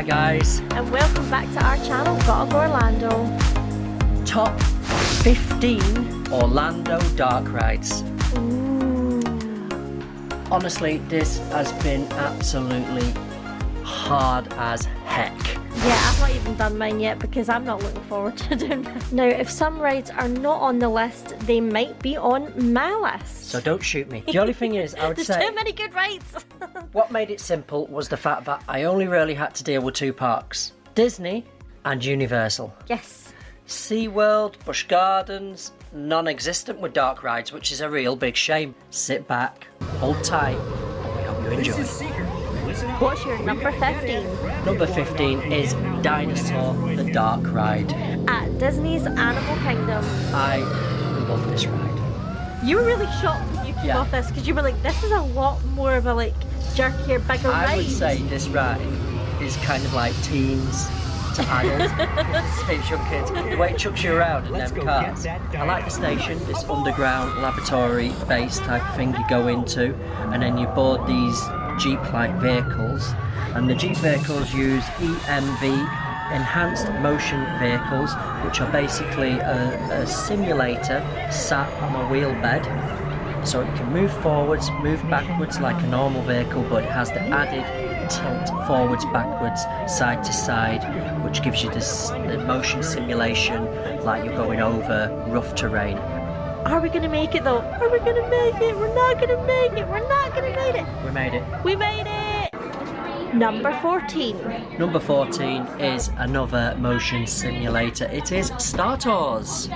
Hi guys. And welcome back to our channel, Gottagoorlando. Top 15 Orlando dark rides. Ooh. Honestly, this has been absolutely hard as heck. Yeah, I've not even done mine yet because I'm not looking forward to doing that. Now, if some rides are not on the list, they might be on my list. So don't shoot me. The only thing is, I would There's say, too many good rides. what made it simple was the fact that I only really had to deal with two parks. Disney and Universal. Yes. SeaWorld, Busch Gardens, non-existent with dark rides, which is a real big shame. Sit back, hold tight, and we hope you enjoy. What's your number 15? Number 15 is Dinosaur, the dark ride. At Disney's Animal Kingdom. I love this ride. You were really shocked when you came off this because you were like, this is a lot more of a jerkier, bigger ride. I would say this ride is kind of like teens to adults. Saves your kids. The way it chucks you around in them cars. I like the station, this underground laboratory base type of thing you go into, and then you board these Jeep-like vehicles, and the Jeep vehicles use EMV, enhanced motion vehicles, which are basically a simulator sat on a wheel bed, so it can move forwards, move backwards like a normal vehicle, but it has the added tilt forwards, backwards, side to side, which gives you the motion simulation like you're going over rough terrain. Are we going to make it though? Are we going to make it? We're not going to make it. We're not going to make it. We made it. We made it. Number 14. Number 14 is another motion simulator. It is Star Tours.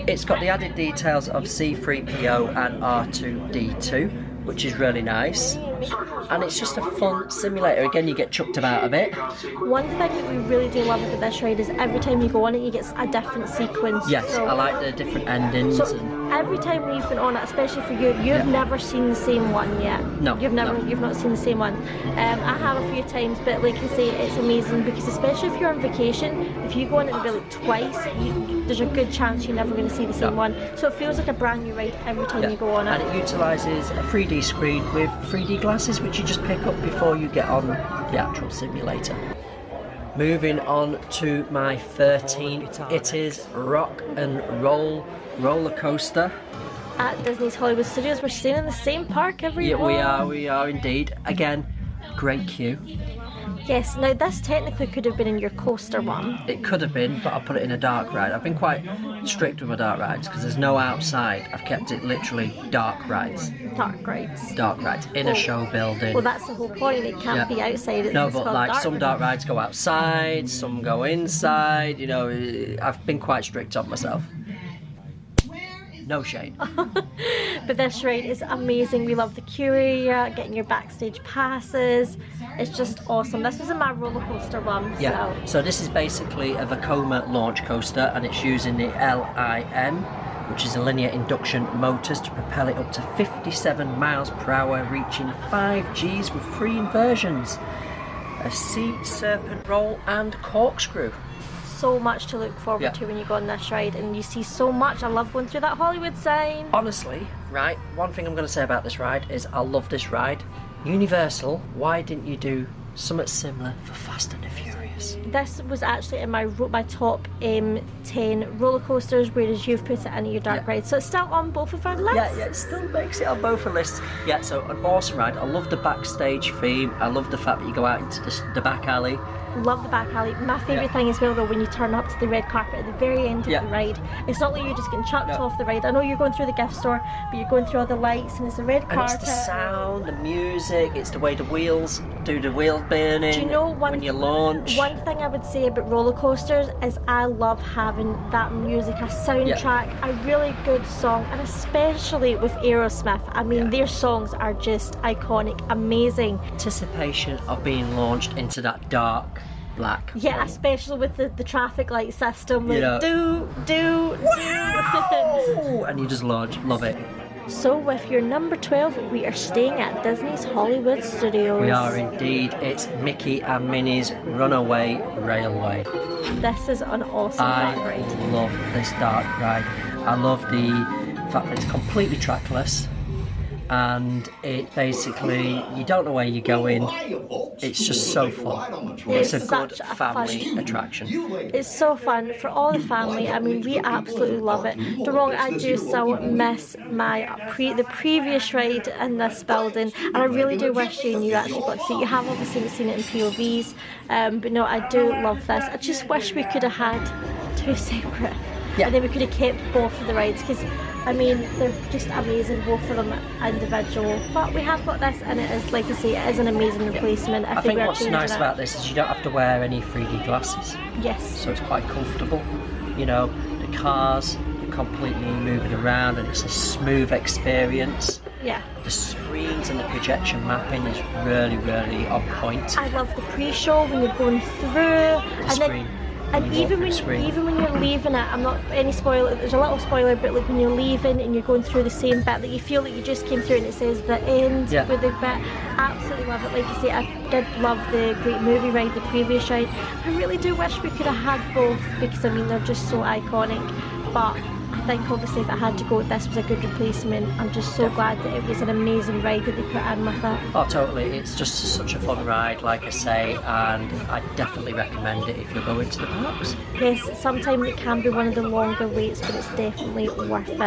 It's got the added details of C-3PO and R2-D2, which is really nice. And it's just a fun simulator. Again, you get chucked about a bit. One thing that we really do love about this ride is every time you go on it, you get a different sequence. Yes, so, I like the different endings. So every time we've been on it, especially for you, you've never seen the same one yet. No, you've not seen the same one. I have a few times, but like I say, it's amazing because especially if you're on vacation, if you go on it maybe like twice, there's a good chance you're never going to see the same one. So it feels like a brand new ride every time you go on it. And it utilises a 3D screen with 3D glasses, which you just pick up before you get on the actual simulator. Moving on to my 13, it is Rock and Roll roller coaster. At Disney's Hollywood Studios, we're staying in the same park every year. Yeah, we are indeed. Again, great queue. Yes, now this technically could have been in your coaster one. It could have been, but I put it in a dark ride. I've been quite strict with my dark rides because there's no outside. I've kept it literally dark rides. Dark rides. Dark rides in a show building. Well, that's the whole point. It can't be outside. No, but like some dark rides go outside, some go inside. You know, I've been quite strict on myself. No shade. But this ride is amazing. We love the queue area, getting your backstage passes. It's just awesome. This was in my roller coaster one. Yeah. So this is basically a Vekoma launch coaster, and it's using the LIN, which is a linear induction motors, to propel it up to 57 miles per hour, reaching 5 Gs with 3 inversions, a sea serpent roll and corkscrew. So much to look forward to when you go on this ride, and you see so much. I love going through that Hollywood sign. Honestly, right, one thing I'm going to say about this ride is I love this ride. Universal, why didn't you do something similar for Fast and the Furious? This was actually in my top 10 roller coasters, whereas you've put it in your dark ride, so it's still on both of our lists. Yeah, it still makes it on both our lists. Yeah, so an awesome ride. I love the backstage theme. I love the fact that you go out into the back alley. Love the back alley. My favourite thing as well though, when you turn up to the red carpet at the very end of the ride, it's not like you're just getting chucked off the ride. I know you're going through the gift store, but you're going through all the lights and it's a red carpet. And it's the sound, the music, it's the way the wheels do the wheel burning. Do you know when you launch? One thing I would say about roller coasters is I love having that music, a soundtrack, a really good song, and especially with Aerosmith. I mean, their songs are just iconic, amazing. Anticipation of being launched into that dark black. Yeah, especially with the traffic light system, like do. And you just love it. So with your number 12, we are staying at Disney's Hollywood Studios. We are indeed. It's Mickey and Minnie's Runaway Railway. This is an awesome ride. I love this dark ride. I love the fact that it's completely trackless. and it basically, you don't know where you're going. It's just so fun. It's a good such a family fun attraction. It's so fun for all the family. I mean, we absolutely love it. Don't get me wrong, I do still miss the previous ride in this building, and I really do wish you and you actually got to see it. You have obviously seen it in POVs, but no, I do love this. I just wish we could have had 2 separate, and then we could have kept both of the rides, because I mean, they're just amazing, both of them individual. But we have got this, and it is, like I say, it is an amazing replacement. I think what's nice about this is you don't have to wear any 3D glasses. Yes. So it's quite comfortable. You know, the cars are completely moving around, and it's a smooth experience. Yeah. The screens and the projection mapping is really, really on point. I love the pre-show when you're going through, and even when you're leaving it, I'm not any spoiler. There's a little spoiler, but like when you're leaving and you're going through the same bit that you feel like you just came through, and it says the end with the bit. Absolutely love it. Like you say, I did love the Great Movie ride, the previous ride. I really do wish we could have had both, because I mean they're just so iconic. But I think obviously if I had to go, this was a good replacement. I'm just so glad that it was an amazing ride that they put in with it. Oh, totally. It's just such a fun ride, like I say, and I definitely recommend it if you're going to the parks. Yes, sometimes it can be one of the longer waits, but it's definitely worth it.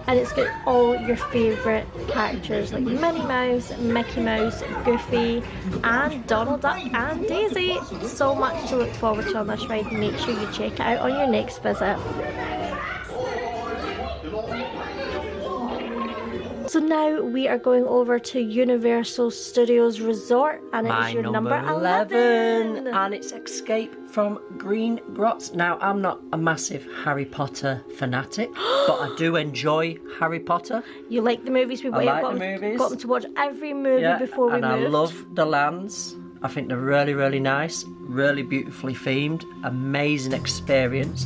And it's got all your favourite characters like Minnie Mouse, Mickey Mouse, Goofy, and Donald Duck and Daisy. So much to look forward to on this ride. Make sure you check it out on your next visit. So now we are going over to Universal Studios Resort, and it is your number 11. And it's Escape from Green Grots. Now, I'm not a massive Harry Potter fanatic, but I do enjoy Harry Potter. You like the movies? I like the movies. Got them to watch every movie before we moved. And I love the lands. I think they're really, really nice, really beautifully themed, amazing experience.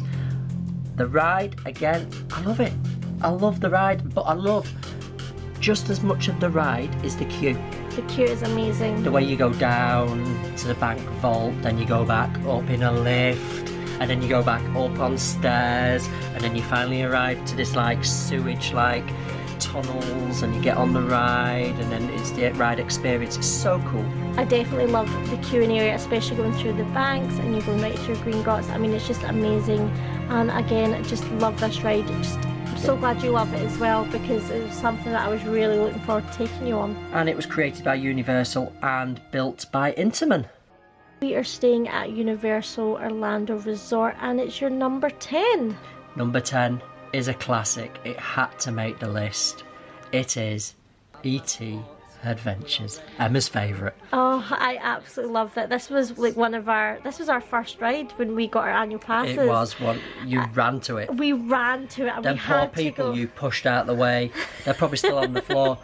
The ride, again, I love it. I love the ride, but I love just as much of the ride is the queue. The queue is amazing. The way you go down to the bank vault, then you go back up in a lift, and then you go back up on stairs, and then you finally arrive to this like sewage like tunnels, and you get on the ride, and then it's the ride experience. It's so cool. I definitely love the queuing area, especially going through the banks and you're going right through Green Grots. I mean, it's just amazing. And again, I just love this ride. I'm so glad you love it as well, because it was something that I was really looking forward to taking you on. And it was created by Universal and built by Intamin. We are staying at Universal Orlando Resort, and it's your number 10. Number 10 is a classic. It had to make the list. It is E.T. Adventures, Emma's favourite. Oh, I absolutely loved it. This was like this was our first ride when we got our annual passes. It was one. You ran to it. We ran to it, and them we had poor people to go. You pushed out the way. They're probably still on the floor.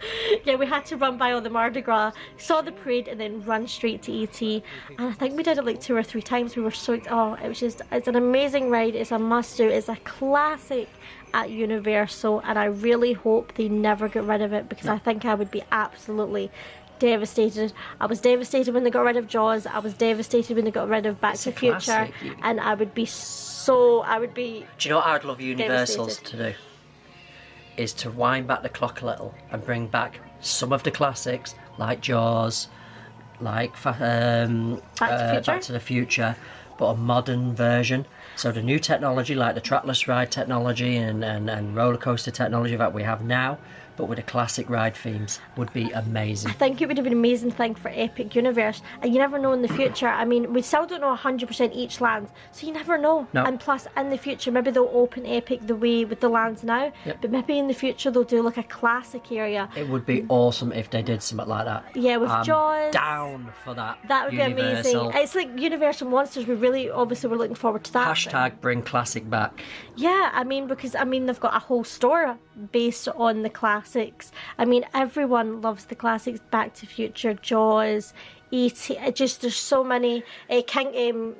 Yeah, we had to run by all the Mardi Gras, saw the parade, and then run straight to ET. And I think we did it like 2 or 3 times. We were so it was just, it's an amazing ride. It's a must do. It's a classic at Universal, and I really hope they never get rid of it, because I think I would be absolutely devastated. I was devastated when they got rid of Jaws. I was devastated when they got rid of Back to the Future, and I would be. Do you know what I'd love Universals to do? Is to wind back the clock a little and bring back some of the classics like Jaws, like Back to the Future, but a modern version. So the new technology, like the trackless ride technology and roller coaster technology that we have now, but with the classic ride themes, would be amazing. I think it would have been an amazing thing for Epic Universe, and you never know in the future. I mean, we still don't know 100% each land, so you never know. No. And plus, in the future, maybe they'll open Epic the way with the lands now, but maybe in the future they'll do like a classic area. It would be awesome if they did something like that. Yeah, with Jaws. Down for that. That would be amazing. It's like Universal Monsters. We really, obviously, we're looking forward to that. Hashtag bring classic back. Yeah, I mean, because they've got a whole store based on the classics. I mean, everyone loves the classics. Back to the Future, Jaws, E.T. There's so many. King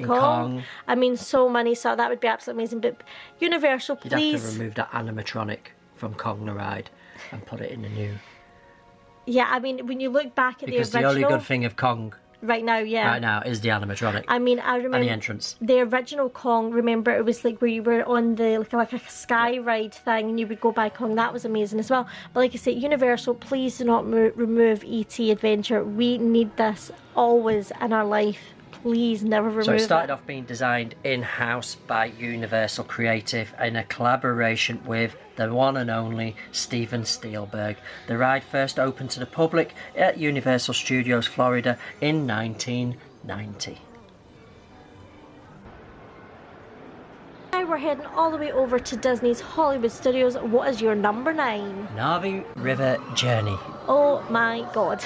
Kong. I mean, so many. So that would be absolutely amazing. But Universal, please. You'd have to remove that animatronic from Kong the Ride and put it in the new. Yeah, I mean, when you look back at because the original. the only good thing of Kong Right now, yeah. Right now is the animatronic. I mean, I remember and the entrance. the original Kong. Remember, it was like where you were on the like a sky ride thing, and you would go by Kong. That was amazing as well. But like I said, Universal, please do not remove ET Adventure. We need this always in our life. Please never remove it. So it started off being designed in-house by Universal Creative in a collaboration with the one and only Steven Spielberg. The ride first opened to the public at Universal Studios Florida in 1990. Now we're heading all the way over to Disney's Hollywood Studios. What is your number 9? Navi River Journey. Oh my god.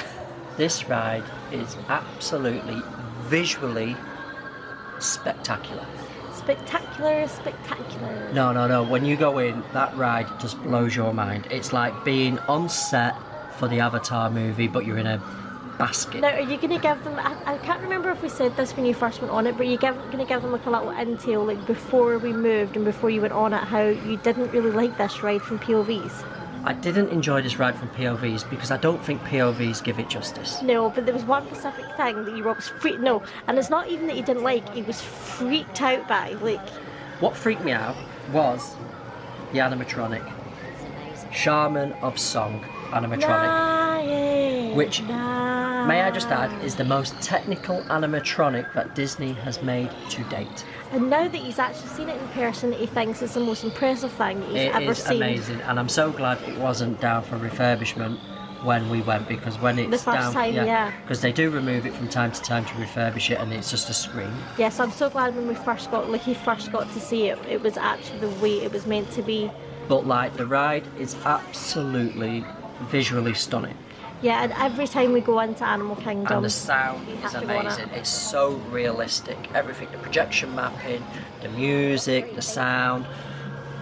This ride is absolutely visually spectacular. Spectacular. No. When you go in, that ride just blows your mind. It's like being on set for the Avatar movie, but you're in a basket. Now, are you going to give them, I can't remember if we said this when you first went on it, but you're going to give them like a little intel, like before we moved and before you went on it, how you didn't really like this ride from POVs? I didn't enjoy this ride from POVs because I don't think POVs give it justice. No, but there was one specific thing that you were always and it's not even that you didn't like, he was freaked out by, like... What freaked me out was the animatronic. Shaman of Song animatronic. Which, may I just add, is the most technical animatronic that Disney has made to date. And now that he's actually seen it in person, he thinks it's the most impressive thing he's ever seen. It is amazing, and I'm so glad it wasn't down for refurbishment when we went, because when it's the first down, time, yeah, because they do remove it from time to time to refurbish it, and it's just a screen. Yes, I'm so glad when he first got to see it, it was actually the way it was meant to be. But like, the ride is absolutely visually stunning. Yeah, and every time we go into Animal Kingdom... And the sound is amazing. It's so realistic. Everything, the projection mapping, the music, the sound,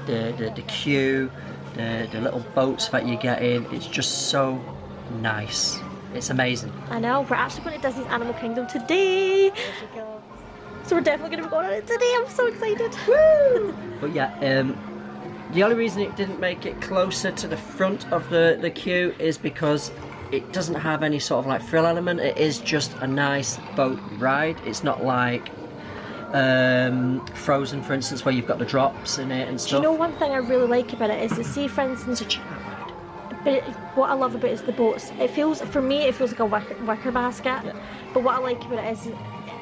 the queue, the little boats that you get in. It's just so nice. It's amazing. I know. We're actually going to Disney's Animal Kingdom today. So we're definitely going to be going on it today. I'm so excited. Woo! But yeah, the only reason it didn't make it closer to the front of the queue is because it doesn't have any sort of like thrill element. It is just a nice boat ride. It's not like Frozen, for instance, where you've got the drops in it and stuff. Do you know one thing I really like about it is to see, for instance, it's a chat ride. But what I love about it is the boats. It feels, for me, it feels like a wicker basket. Yeah. But what I like about it is,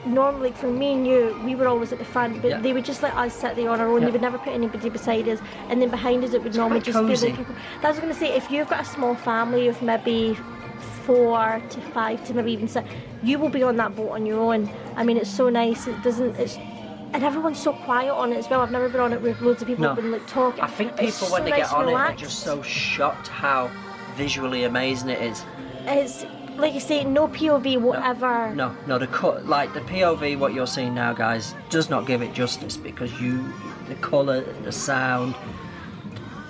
normally for me and you, we were always at the front, but they would just let us sit there on our own. They would never put anybody beside us, and then behind us it would normally just cozy. be like... That's what I was going to say. If you've got a small family of maybe 4 to 5 to maybe even 6, you will be on that boat on your own. I mean, it's so nice. And everyone's so quiet on it as well. I've never been on it with loads of people who've been like talking. I think people when they get on it are just so shocked how visually amazing it is. It's like you say, no POV whatever. No, the POV what you're seeing now, guys, does not give it justice, because the colour, the sound,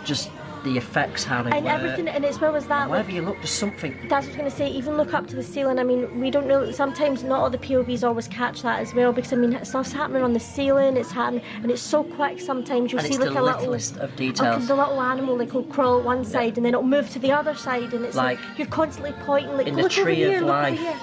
just the effects, how they and work. Everything, and it's where was that? Wherever you look, there's something. That's what I was going to say. Even look up to the ceiling. I mean, we don't know. Sometimes not all the POVs always catch that as well, because I mean, stuff's happening on the ceiling. It's happening, and it's so quick. Sometimes you'll see like a little of details. The little animal like will crawl one side, and then it'll move to the other side, and it's like you're constantly pointing like, in look the Tree over here, of look Life. over here.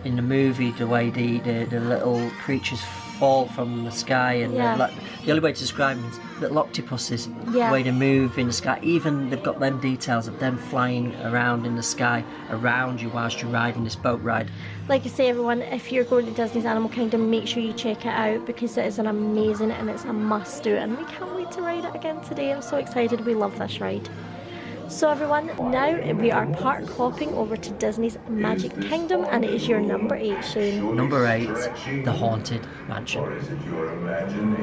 In the movie, the way the little creatures fall from the sky, and the only way to describe them is little octopuses, the way they move in the sky. Even they've got them details of them flying around in the sky around you whilst you're riding this boat ride. Like I say, everyone, if you're going to Disney's Animal Kingdom, make sure you check it out, because it is an amazing and it's a must do, and we can't wait to ride it again today. I'm so excited. We love this ride. So everyone, now we are park hopping over to Disney's Magic Kingdom, and it is your number 8, Shane. Number 8, the Haunted Mansion.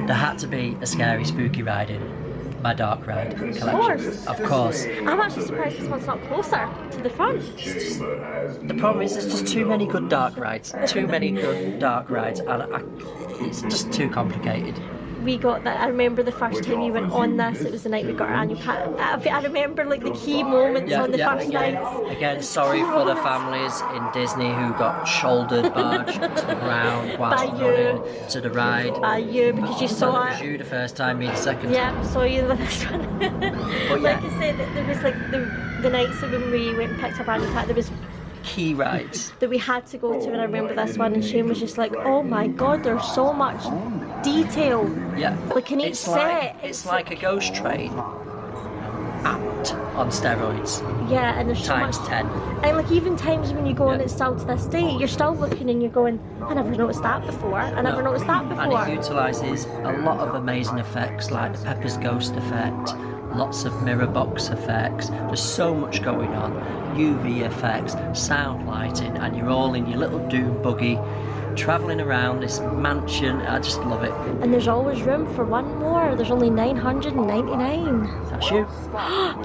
There had to be a scary, spooky ride in my dark ride collection. Of course. I'm actually surprised this one's not closer to the front. The problem is there's just too many good dark rides. And it's just too complicated. We got that. I remember the first time you went on this, it was the night we got our annual pass. I remember like the key moments on the first night. Again, sorry for the families in Disney who got shouldered, barged to the ground whilst running to the ride. By you, because you saw it. It was you the first time, me the second. Yeah, saw you the first one. But like I said, there was like the nights when we went and picked up annual pass, there was key rides. that we had to go to, and I remember this one, and Shane was just like, oh my god, there's so much detail. Yeah. Like in each set. It's like a ghost train apt on steroids. Yeah, and there's so Times much. 10. And like even times when you go on it still to this day, you're still looking and you're going, I never noticed that before. I never noticed that before. And it utilises a lot of amazing effects like the Pepper's Ghost effect, lots of mirror box effects. There's so much going on. UV effects, sound lighting, and you're all in your little doom buggy travelling around this mansion. I just love it. And there's always room for one more. There's only 999. That's you.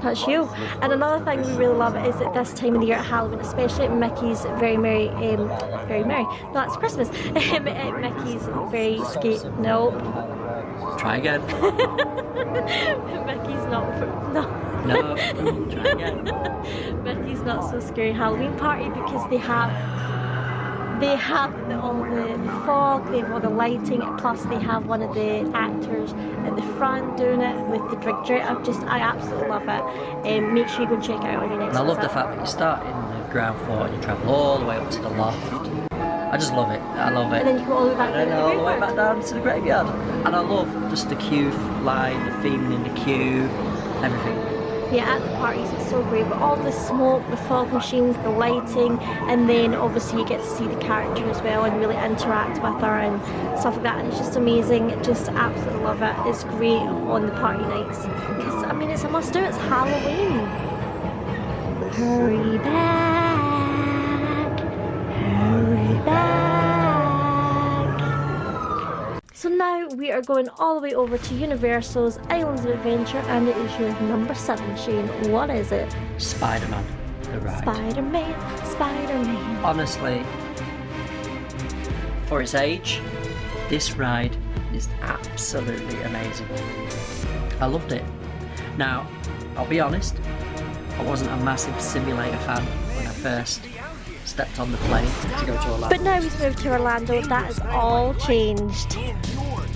That's you. And another thing we really love is at this time of the year at Halloween, especially at Mickey's Very Merry, Very Merry. No, that's Christmas. At Mickey's Very Nope. Try again. Mickey's not. No. Try again. Mickey's Not So Scary Halloween Party, because they have all the fog, they have all the lighting, plus they have one of the actors at the front doing it with the drink drink. I absolutely love it. Make sure you go and check it out on your next And I love visit. the fact that you start in the ground floor and you travel all the way up to the loft. I just love it. I love it. And then you go all the way back And then down to all the the way graveyard. back down to the graveyard. And I love just the queue line, the feeling in the queue, everything. Yeah, at the parties it's so great, but all the smoke, the fog machines, the lighting, and then obviously you get to see the character as well and really interact with her and stuff like that, and it's just amazing. Just absolutely love it. It's great on the party nights because I mean it's a must do. It's Halloween. Hurry back, hurry back. So now we are going all the way over to Universal's Islands of Adventure, and it is your number 7, Shane. What is it? Spider-Man, the ride. Spider-Man, Spider-Man. Honestly, for its age, this ride is absolutely amazing. I loved it. Now, I'll be honest, I wasn't a massive simulator fan when I first stepped on the plane to go to Orlando. But now he's moved to Orlando, that has all changed.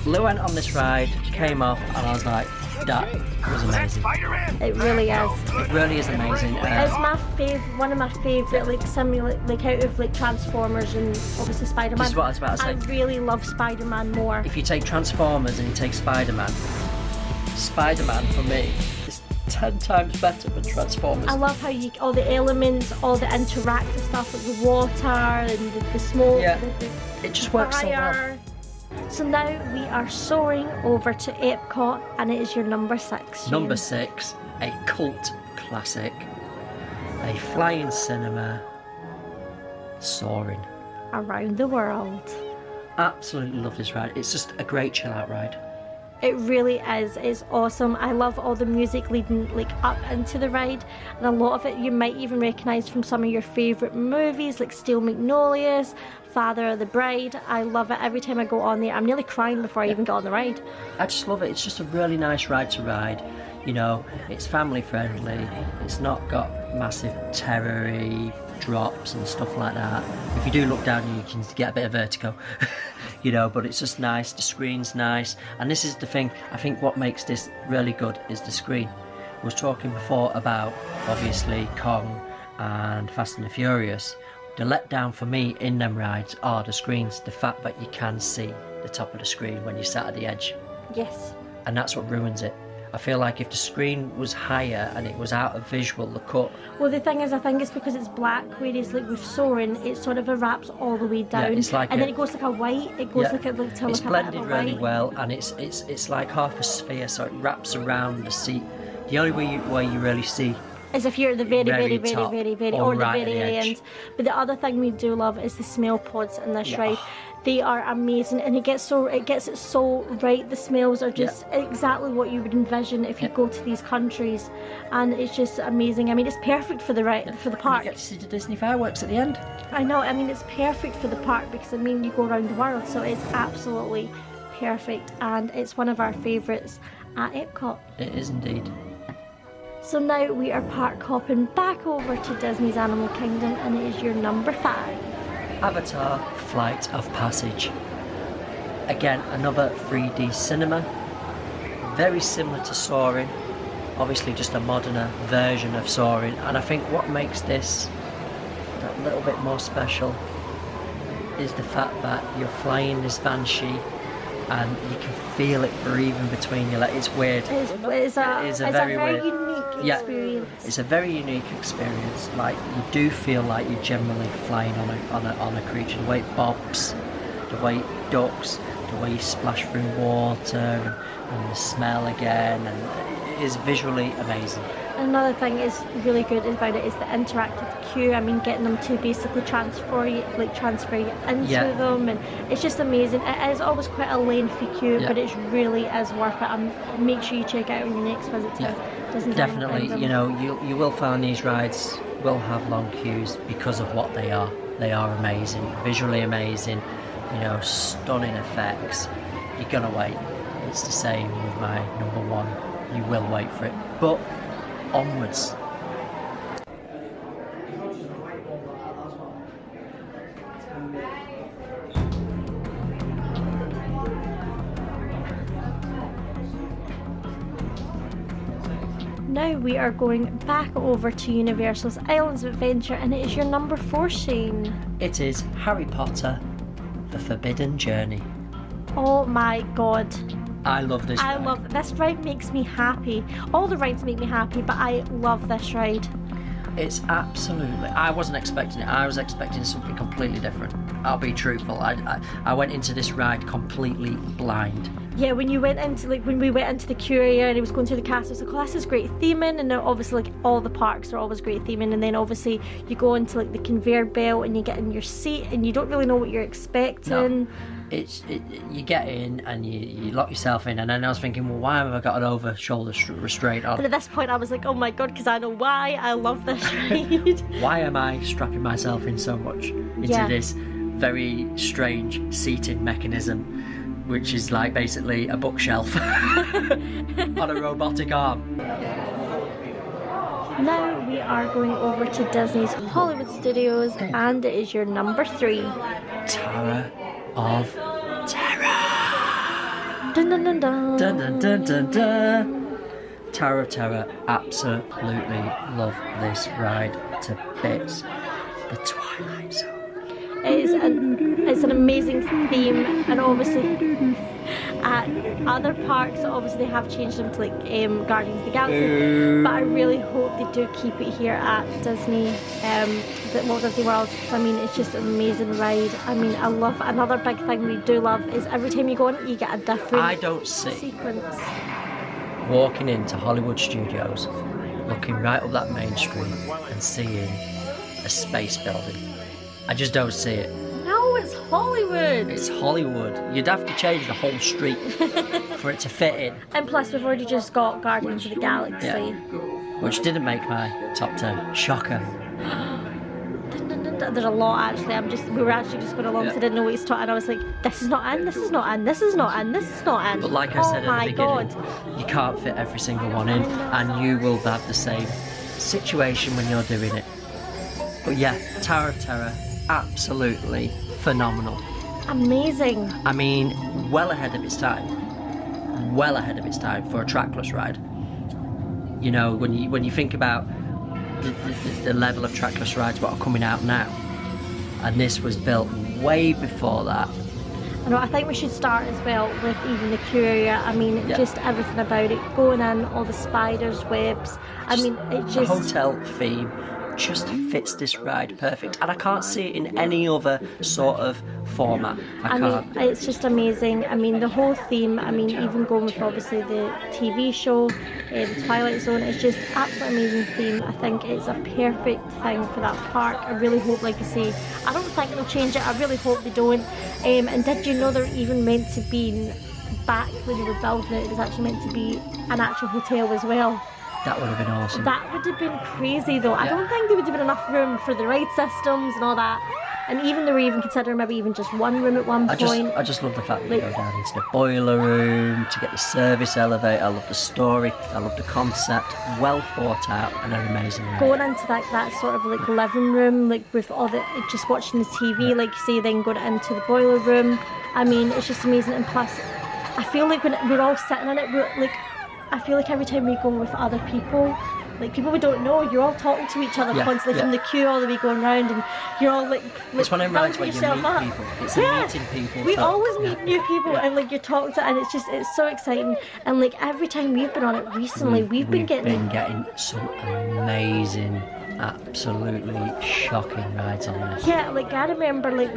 Lou went on this ride, came off, and I was like, that was amazing. It really is. It really is amazing. It's my one of my favourite like like out of like Transformers and obviously Spider-Man. This is what I was about to say. I really love Spider-Man more. If you take Transformers and you take Spider-Man, Spider-Man for me is 10 times better than Transformers. I love how all the elements, all the interactive stuff like the water and the smoke, Yeah. the It just works so well. fire. So now we are soaring over to Epcot, and it is your number 6. Shane. Number 6, a cult classic, a flying cinema, soaring. Around the world. Absolutely love this ride. It's just a great chill out ride. It really is. It's awesome. I love all the music leading like up into the ride, and a lot of it you might even recognise from some of your favourite movies like Steel Magnolias, Father of the Bride. I love it. Every time I go on there, I'm nearly crying before I even get on the ride. I just love it. It's just a really nice ride to ride. You know, it's family friendly. It's not got massive terror-y drops and stuff like that. If you do look down, you can get a bit of vertigo. You know, but it's just nice. The screen's nice. And this is the thing, I think what makes this really good is the screen. I was talking before about, obviously, Kong and Fast and the Furious. The letdown for me in them rides are the screens. The fact that you can see the top of the screen when you're sat at the edge. Yes. And that's what ruins it. I feel like if the screen was higher and it was out of visual, the cut. Well, the thing is, I think it's because it's black, whereas like with Soaring, it sort of wraps all the way down, it's like and then it goes like a white. It goes like a like to it's like blended a bit of a really white. well, and it's like half a sphere, so it wraps around the seat. The only way you really see As if you're at the very, Very very, very, top very, very, or or the right at very the edge. end. But the other thing we do love is the smell pods in this ride. They are amazing, and it gets it so right. The smells are just exactly what you would envision if you go to these countries, and it's just amazing. I mean, it's perfect for the for the park. You get to see the Disney fireworks at the end. I know. I mean, it's perfect for the park because I mean, you go around the world, so it's absolutely perfect, and it's one of our favourites at Epcot. It is indeed. So now we are park hopping back over to Disney's Animal Kingdom, and it is your number 5. Avatar Flight of Passage. Again, another 3D cinema. Very similar to Soaring. Obviously just a moderner version of Soaring. And I think what makes this a little bit more special is the fact that you're flying this Banshee and you can feel it breathing between your legs. It's weird. It's a very unique experience. It's a very unique experience. Like, you do feel like you're generally flying on a creature. The way it bobs, the way it ducks, the way you splash through water, and the smell again, and it is visually amazing. Another thing is really good about it is the interactive queue. I mean, getting them to basically transfer you into them, and it's just amazing. It is always quite a lengthy queue, but it really is worth it. And make sure you check it out on your next visit to Disneyland. Definitely, you know, you will find these rides will have long queues because of what they are. They are amazing, visually amazing. You know, stunning effects. You're gonna wait. It's the same with my number one. You will wait for it, but onwards. Now we are going back over to Universal's Islands of Adventure, and it is your number 4, Shane. It is Harry Potter, The Forbidden Journey. Oh my god. I love this ride. This ride makes me happy. All the rides make me happy, but I love this ride. It's absolutely... I wasn't expecting it. I was expecting something completely different. I'll be truthful. I went into this ride completely blind. Yeah, when we went into the queue area and it was going through the castle, it's like, oh, this is great theming, and then obviously like all the parks are always great theming, and then obviously you go into like the conveyor belt and you get in your seat and you don't really know what you're expecting. No. You get in and you lock yourself in, and then I was thinking, well, why have I got an over-shoulder restraint on? And at this point I was like, oh my god, because I know why I love this ride. Why am I strapping myself in so much into this very strange seating mechanism, which is like basically a bookshelf on a robotic arm? Now we are going over to Disney's Hollywood Studios, and it is your number 3. Tower of Terror. Dun dun dun dun. Dun dun dun dun dun. Tower of Terror. Absolutely love this ride to bits. The Twilight Zone. It's an amazing theme, and obviously at other parks obviously they have changed them to like Guardians of the Galaxy, but I really hope they do keep it here at Disney, Walt Disney World. I mean, it's just an amazing ride. I mean, I love, another big thing we do love is every time you go on it you get a different sequence. Walking into Hollywood Studios, looking right up that main street and seeing a space building. I just don't see it. No, it's Hollywood. It's Hollywood. You'd have to change the whole street for it to fit in. And plus, we've already just got Guardians of the Galaxy. Which didn't make my top 10. Shocker. There's a lot actually. We were actually just going along, so I didn't know what he's talking. And I was like, this is not in, this is not in, this is not in, this is not in. But like I said at the beginning, you can't fit every single one in, and you will have the same situation when you're doing it. But yeah, Tower of Terror, absolutely phenomenal. Amazing. I mean, well ahead of its time. Well ahead of its time for a trackless ride. You know, when you think about the level of trackless rides what are coming out now, and this was built way before that. I think we should start as well with even the queue area. I mean, just everything about it, going in, all the spiders, webs. I mean, it just... The hotel theme just fits this ride perfect, and I can't see it in any other sort of format. I can't. Mean, it's just amazing. I mean, the whole theme, I mean, even going with obviously the TV show, Twilight Zone, it's just absolutely amazing theme. I think it's a perfect thing for that park. I really hope, like I say, I don't think they'll change it. I really hope they don't. And did you know they're even meant to be, back when they were building it, it was actually meant to be an actual hotel as well. That would have been awesome. That would have been crazy though. I don't think there would have been enough room for the ride systems and all that. And even they were even considering maybe even just one room at one point. I just love the fact that you go down into the boiler room to get the service elevator. I love the story. I love the concept. Well thought out and an amazing ride. Going into that sort of like living room, like with all the, just watching the TV, like you say, then going into the boiler room. I mean, it's just amazing. And plus, I feel like when we're all sitting in it, we're like, I feel like every time we go with other people, like people we don't know, you're all talking to each other constantly from the queue all the way going round, and you're all like it's one of them rides where you meet up. people. It's a meeting people. We always meet new people, and like you're talking to, and it's so exciting. And like every time we've been on it recently, we've been getting some amazing, absolutely shocking rides on this. Yeah, like I remember like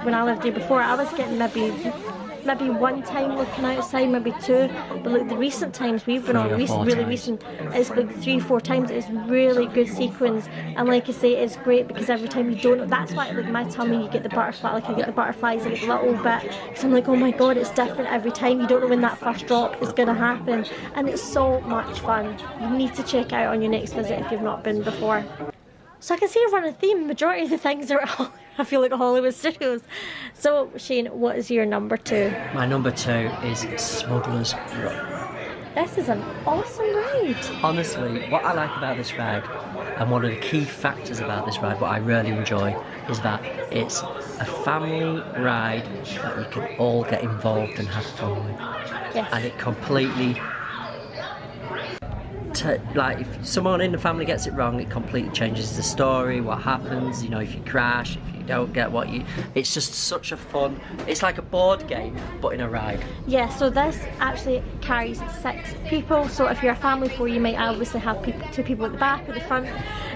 when I lived there before, I was getting maybe one time looking outside, maybe two, but like the recent times we've been on, really recent, it's like 3-4 times. It's really good sequence, and like I say, it's great because every time you don't, that's why like my tummy, you get the butterfly, like I get the butterflies, I get the little bit, because I'm like, oh my god, it's different every time. You don't know when that first drop is gonna happen, and it's so much fun. You need to check it out on your next visit if you've not been before. So I can see we're on a theme. Majority of the things are all, I feel like Hollywood Studios. So Shane, what is your number 2? My number 2 is Smuggler's Run. This is an awesome ride. Honestly, what I like about this ride, and one of the key factors about this ride, what I really enjoy, is that it's a family ride that you can all get involved and have fun with. Yes. And it completely, like if someone in the family gets it wrong, it completely changes the story, what happens, you know, if you crash, if you don't get what you, it's just such a fun, it's like a board game but in a ride. Yeah, so this actually carries 6 people, so if you're a family of 4, you might obviously have 2 people at the back or the front,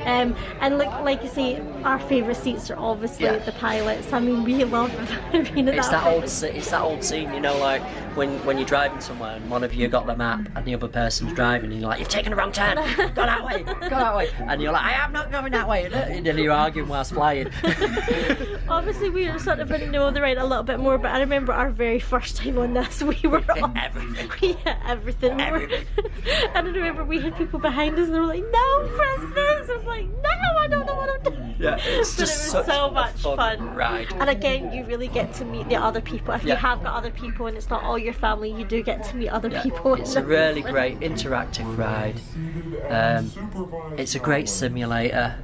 and like I say, our favourite seats are obviously the pilots. I mean, we love being at it's that old scene, you know, like when you're driving somewhere and one of you got the map and the other person's driving and you're like, you've taken the wrong turn, go that way, and you're like, I am not going that way, and then you're arguing whilst flying. Obviously we were sort of going to know the ride a little bit more, but I remember our very first time on this, we were on everything. We hit everything. And I remember we had people behind us and they were like, no, press this. I was like, no, I don't know what I'm doing. Yeah, it's but just it was so much fun ride. And again, you really get to meet the other people. If you have got other people and it's not all your family, you do get to meet other people. It's a really great interactive ride. It's a great simulator.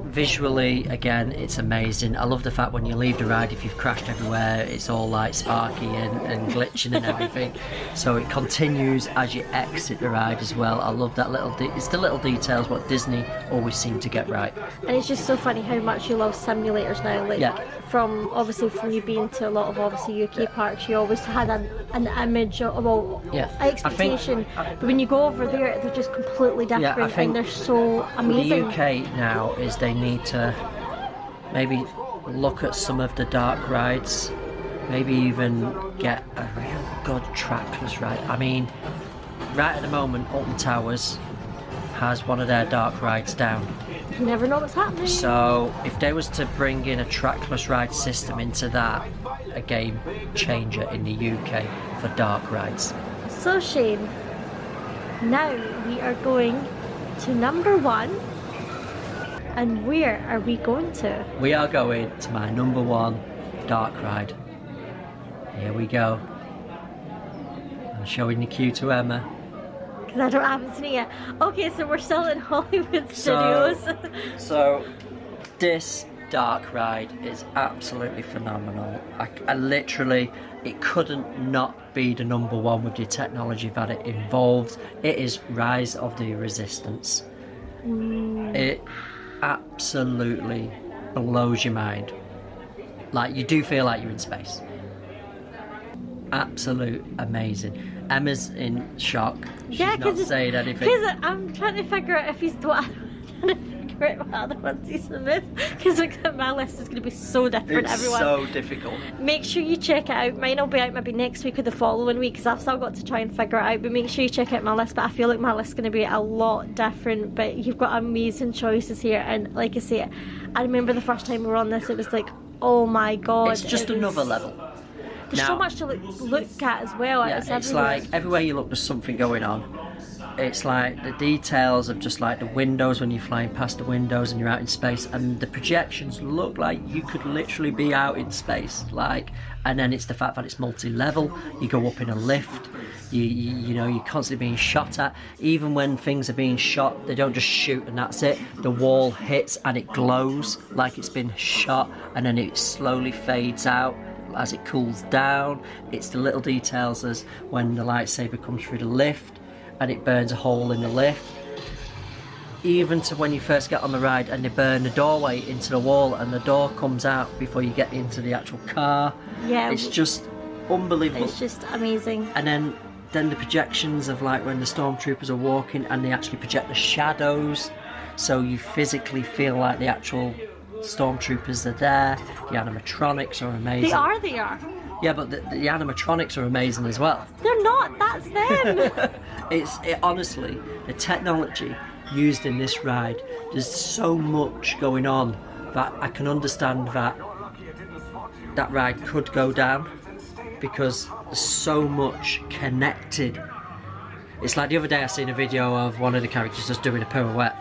Visually, again, it's amazing. I love the fact when you leave the ride, if you've crashed everywhere, it's all like sparky and glitching and everything. So it continues as you exit the ride as well. I love that little it's the little details what Disney always seem to get right. And it's just so funny how much you love simulators now. Like from you being to a lot of obviously UK parks, you always had an image of expectation. But when you go over there, they're just completely different, and they're so amazing. The UK now is they need to maybe look at some of the dark rides, maybe even get a real good trackless ride. I mean, right at the moment, Alton Towers has one of their dark rides down. You never know what's happening. So if they was to bring in a trackless ride system into that, a game changer in the UK for dark rides. So Shane, now we are going to number 1. And where are we going to? We are going to my number 1 dark ride. Here we go. I'm showing the queue to Emma. Because I don't have it yet. Okay, so we're still in Hollywood Studios. So this dark ride is absolutely phenomenal. I literally, it couldn't not be the number 1 with the technology that it involves. It is Rise of the Resistance. It absolutely blows your mind. Like, you do feel like you're in space. Absolute amazing. Emma's in shock. She's not saying anything. Because I'm trying to figure out if he's what other ones he's missed. Because my list is going to be so different, everyone. It's so difficult. Make sure you check it out. Mine will be out maybe next week or the following week, because I've still got to try and figure it out. But make sure you check out my list. But I feel like my list is going to be a lot different. But you've got amazing choices here. And like I say, I remember the first time we were on this, it was like, oh my god. It's just another level. There's so much to look at as well. Yeah, it's like everywhere you look, there's something going on. It's like the details of just like the windows when you're flying past the windows and you're out in space, and the projections look like you could literally be out in space. Like, and then it's the fact that it's multi-level. You go up in a lift. You know, you're constantly being shot at. Even when things are being shot, they don't just shoot and that's it. The wall hits and it glows like it's been shot, and then it slowly fades out as it cools down. It's the little details as when the lightsaber comes through the lift and it burns a hole in the lift. even to when you first get on the ride and they burn the doorway into the wall and the door comes out before you get into the actual car. Yeah. It's just unbelievable. It's just amazing. And then the projections of like when the stormtroopers are walking and they actually project the shadows, so you physically feel like the actual stormtroopers are there. The animatronics are amazing. They are. Yeah, but the animatronics are amazing as well. They're not, that's them. Honestly, the technology used in this ride, there's so much going on that I can understand that ride could go down, because there's so much connected. It's like the other day I seen a video of one of the characters just doing a pirouette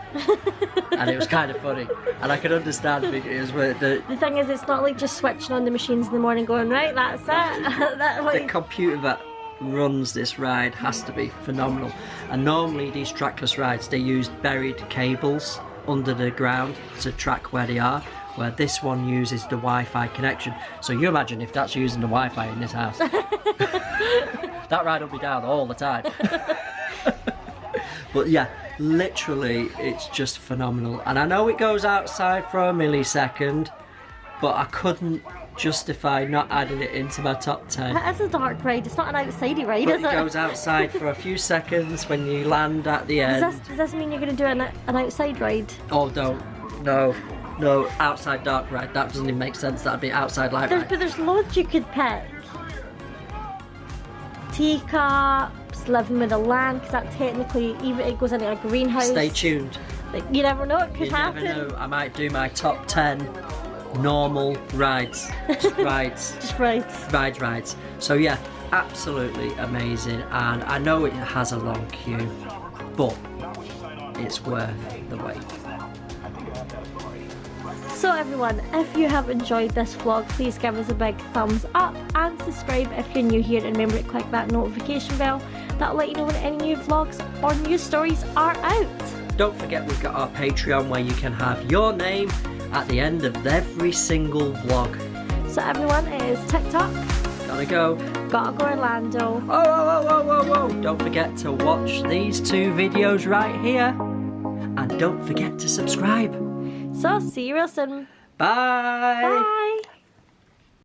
and it was kind of funny, and I could understand because the thing is, it's not like just switching on the machines in the morning going, right, that's it. the computer that runs this ride has to be phenomenal. And normally these trackless rides, they use buried cables under the ground to track where they are, where this one uses the Wi-Fi connection. So you imagine if that's using the Wi-Fi in this house. That ride will be down all the time. But yeah, literally it's just phenomenal. And I know it goes outside for a millisecond, but I couldn't justify not adding it into my top 10. It is a dark ride, it's not an outsidey ride, But is it it? goes outside for a few seconds when you land at the end. Does this mean you're going to do an outside ride? Oh, don't. No, outside dark ride. That doesn't even make sense. That'd be outside light ride. But there's loads you could pick. Teacups, living with a lamp, because that technically, even it goes into a greenhouse. Stay tuned. Like, you never know, it could happen. You never know. I might do my top 10 normal rides. Just rides. Just rides. Rides. So yeah, absolutely amazing. And I know it has a long queue, but it's worth the wait. So everyone, if you have enjoyed this vlog, please give us a big thumbs up and subscribe if you're new here, and remember to click that notification bell. That'll let you know when any new vlogs or new stories are out. Don't forget, we've got our Patreon where you can have your name at the end of every single vlog. So everyone, it is TikTok. Gotta go. Gottagoorlando. Oh. Don't forget to watch these two videos right here. And don't forget to subscribe. So see you real soon. Bye. Bye.